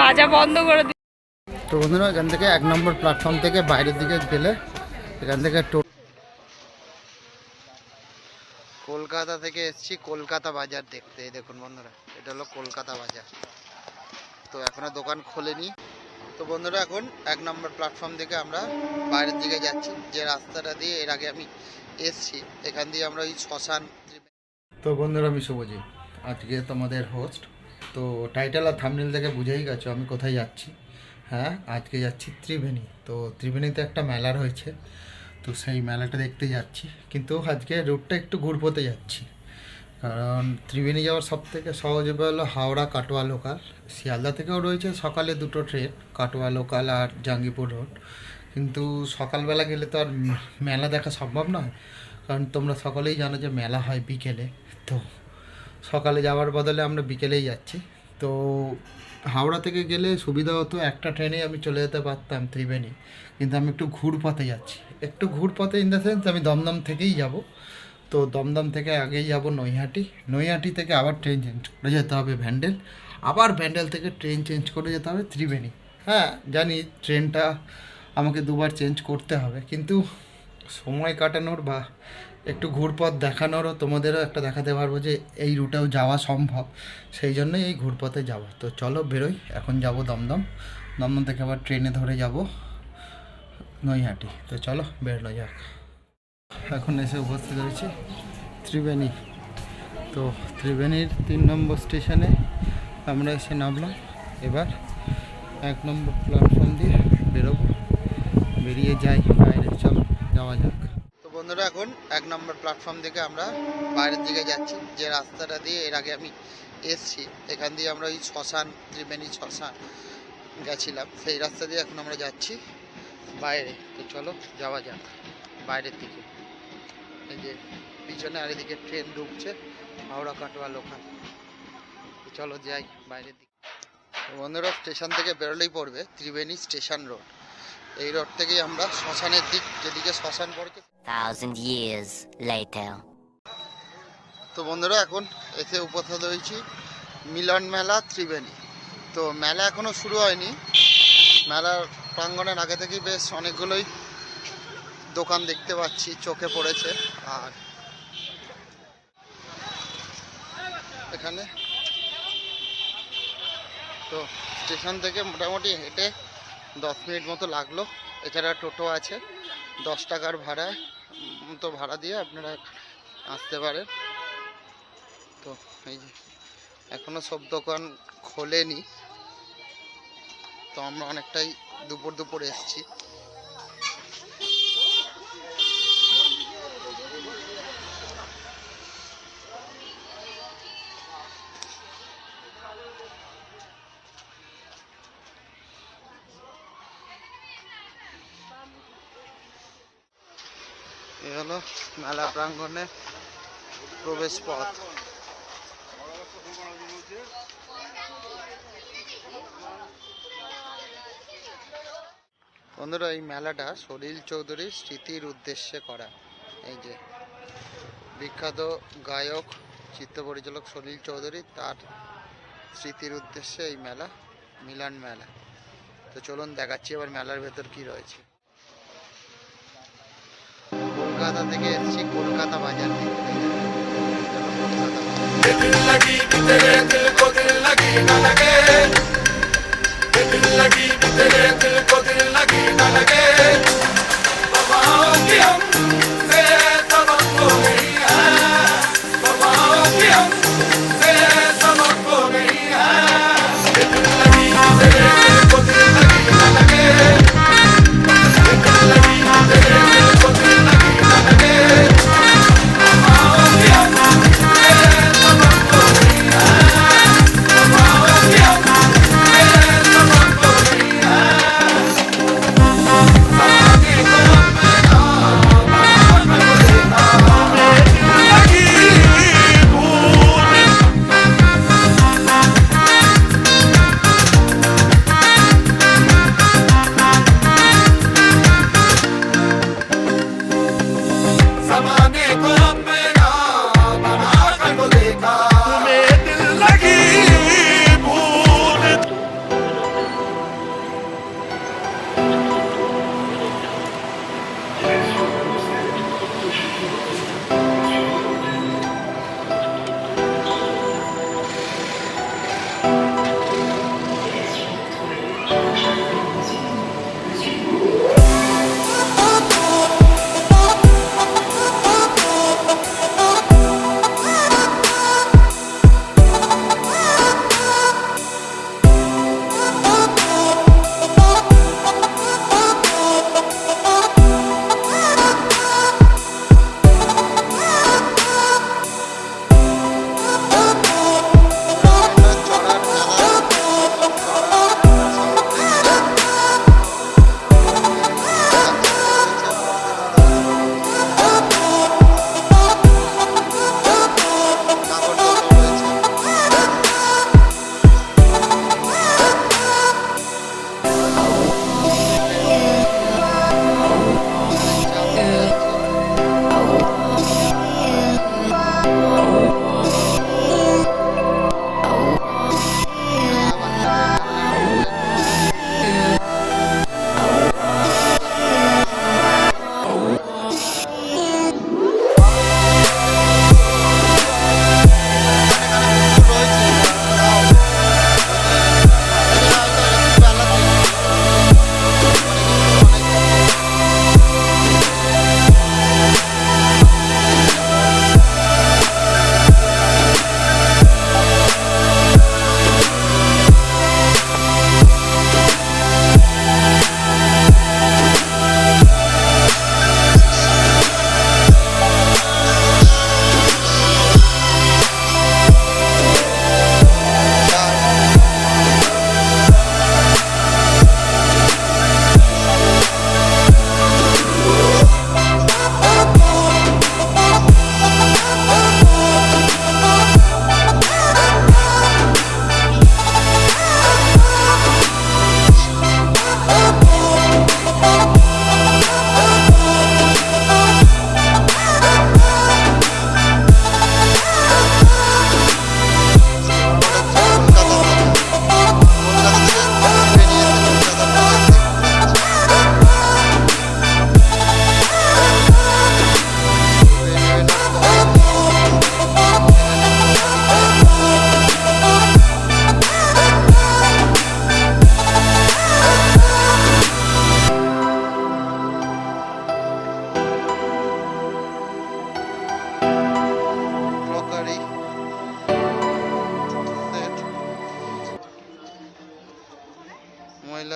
বাজা বন্ধ করে দিই। তো বন্ধুরা এখান থেকে 1 নম্বর প্ল্যাটফর্ম থেকে বাইরের দিকে গেলে এখান থেকে কলকাতা থেকে এসেছি কলকাতা বাজার দেখতে। এই দেখুন বন্ধুরা, এটা হলো কলকাতা বাজার। তো এখনো দোকান খোলেনি। তো বন্ধুরা এখন 1 নম্বর প্ল্যাটফর্ম থেকে আমরা বাইরের দিকে যাচ্ছি। যে রাস্তাটা দিয়ে এর আগে আমি এসেছি, এখান দিয়ে আমরা ওই শ্মশান। তো বন্ধুরা আমি শুভজিৎ, আজকে তোমাদের হোস্ট। তো টাইটেল আর থাম্বনেল থেকে বুঝেই গেছো আমি কোথায় যাচ্ছি। হ্যাঁ, আজকে যাচ্ছি ত্রিবেণী। তো ত্রিবেণীতে একটা মেলার হয়েছে, তো সেই মেলাটা দেখতে যাচ্ছি। কিন্তু আজকে রুটটা একটু ঘুরপথে যাচ্ছি, কারণ ত্রিবেণী যাওয়ার সবথেকে সহজ উপায় হলো হাওড়া কাটোয়া লোকাল। শিয়ালদা থেকেও রয়েছে সকালে 2টো ট্রেন, কাটোয়া লোকাল আর জাঙ্গিপুর রোড। কিন্তু সকালবেলা গেলে তো আর মেলা দেখা সম্ভব নয়, কারণ তোমরা সকলেই জানো যে মেলা হয় বিকেলে। তো সকালে যাওয়ার বদলে আমরা বিকেলেই যাচ্ছি। তো হাওড়া থেকে গেলে সুবিধা হতো, একটা ট্রেনে আমি চলে যেতে পারতাম ত্রিবেণী, কিন্তু আমি একটু ঘুরপথে যাচ্ছি। একটু ঘুরপথে ইন দ্য সেন্স আমি দমদম থেকেই যাব। তো দমদম থেকে আগেই যাব নৈহাটি, নৈহাটি থেকে আবার ট্রেন চেঞ্জ করে যেতে হবে ভ্যান্ডেল, আবার ভ্যান্ডেল থেকে ট্রেন চেঞ্জ করে যেতে হবে ত্রিবেণী। হ্যাঁ জানি ট্রেনটা আমাকে 2বার চেঞ্জ করতে হবে, কিন্তু সময় কাটানোর বা একটু ঘুরপথ দেখানোরও তোমাদেরও একটা দেখাতে পারবো যে এই রুটেও যাওয়া সম্ভব, সেই জন্যই এই ঘুরপথে যাব। তো চলো বেরোই, এখন যাব দমদম, দমদম থেকে আবার ট্রেনে ধরে যাব নৈহাটি। তো চলো বেরোনো যাক। এখন এসে উপস্থিত হয়েছি ত্রিবেণী। তো ত্রিবেণীর 3 নম্বর স্টেশনে আমরা এসে নামলাম। এবার 1 নম্বর প্ল্যাটফর্ম দিয়ে বেরোবো, বেরিয়ে যাই বাইরে। চলো যাওয়া যাক। তো বন্ধুরা এখন 1 নম্বর প্ল্যাটফর্ম থেকে আমরা বাইরের দিকে যাচ্ছি। যে রাস্তাটা দিয়ে এর আগে আমি এসেছি, এখান দিয়ে আমরা ওই শ্মশান, ত্রিবেণী শ্মশান গেছিলাম, সেই রাস্তা দিয়ে এখন আমরা যাচ্ছি বাইরে। তো চলো যাওয়া যাক বাইরের দিকে। এই যে পিছনে আর এদিকে ট্রেন ঢুকছে হাওড়া কাটোয়া লোকাল। চলো যাই বাইরের দিকে। বন্ধুরা স্টেশন থেকে বেরোলেই পড়বে ত্রিবেণী স্টেশন রোড। এই রোড থেকেই আমরা শ্মশানের দিক, যেদিকে শ্মশান পড়ছে। 1000 years later. তো বন্ধুরা এখন এসে উপস্থিত হয়েছি মিলন মেলা ত্রিবেণী। তো মেলা এখনো শুরু হয়নি, মেলার প্রাঙ্গণের আগে থেকেই বেশ অনেকগুলোই দোকান দেখতে পাচ্ছি, চোখে পড়েছে। আর এখানে তো স্টেশন থেকে মোটামুটি হেঁটে 10 মিনিট মতো লাগলো। এছাড়া টোটো আছে, 10 টাকার ভাড়ায় মতো ভাড়া দিয়ে আপনারা আসতে পারেন। তো এই যে এখনও সব দোকান খোলেনি, তো আমরা অনেকটাই দুপুর এসেছি। এ হলো মেলা প্রাঙ্গণের প্রবেশ পথ। বন্ধুরা এই মেলাটা সলিল চৌধুরীর স্মৃতির উদ্দেশ্যে করা। এই যে বিখ্যাত গায়ক, চিত্র পরিচালক সলিল চৌধুরী, তার স্মৃতির উদ্দেশ্যে এই মেলা, মিলন মেলা। তো চলুন দেখাচ্ছি এবার মেলার ভেতর কি রয়েছে। কলকাতা থেকে এসেছি কলকাতা বাজার দেখতে।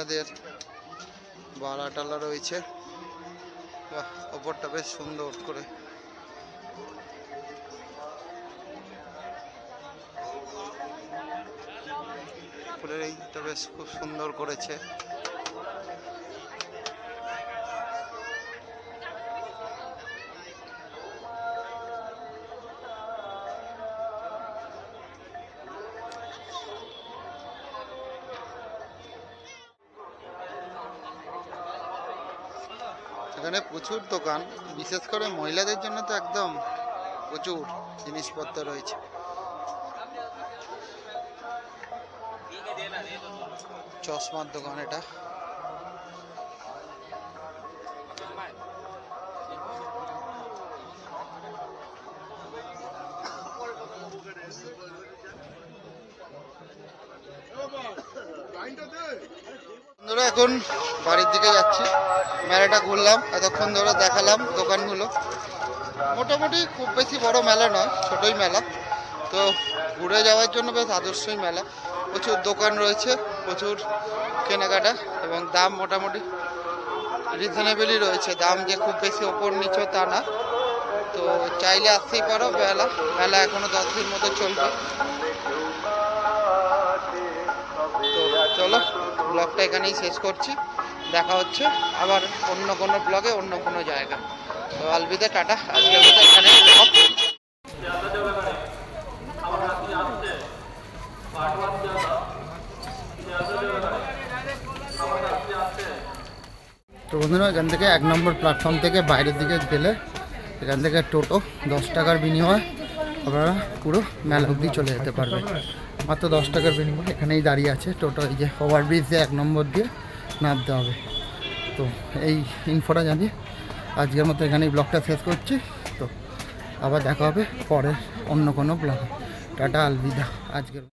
মহিলাদের বালা টালা রয়েছে। বাহ, ওপরটা বেশ সুন্দর করে। উপরের এইটা বেশ খুব সুন্দর করেছে। এখানে প্রচুর দোকান, বিশেষ করে মহিলাদের জন্য তো একদম প্রচুর জিনিসপত্র রয়েছে। চশমার দোকান এটা। বন্ধুরা এখন বাড়ির দিকে যাচ্ছি। মেলাটা ঘুরলাম, এতক্ষণ ধরে দেখালাম দোকানগুলো। মোটামুটি খুব বেশি বড় মেলা নয়, ছোটই মেলা। তো ঘুরে যাওয়ার জন্য বেশ আদর্শই মেলা। প্রচুর দোকান রয়েছে, প্রচুর কেনাকাটা, এবং দাম মোটামুটি রিজনেবলই রয়েছে। দাম যে খুব বেশি ওপর নিচে তা না। তো চাইলে আসতেই পারো। মেলা এখনো 10 দিন মতো চলবে। তো চলো, ব্লগটা এখানেই শেষ করছি। দেখা হচ্ছে আবার অন্য কোনো ব্লগে, অন্য কোনো জায়গা। তো আলবিদা, টাটা। আজকের মতো এখানে stop। তো বন্ধুরা, এখান থেকে 1 নম্বর প্ল্যাটফর্ম থেকে বাইরের দিকে গেলে এখান থেকে টোটো 10 টাকার বিনিময়ে আপনারা পুরো মেলা অবধি চলে যেতে পারবেন। মাত্র 10 টাকার বিনিময়ে এখানেই দাঁড়িয়ে আছে টোটো। এই যে ওভারব্রিজ দিয়ে 1 নম্বর দিয়ে নামতে হবে। তো এই ইনফোটা জানিয়ে আজকের মতো এখানেই ব্লগটা শেষ করছি। তো আবার দেখা হবে পরের অন্য কোনো ব্লগে। টাটা, আলবিদা আজকের।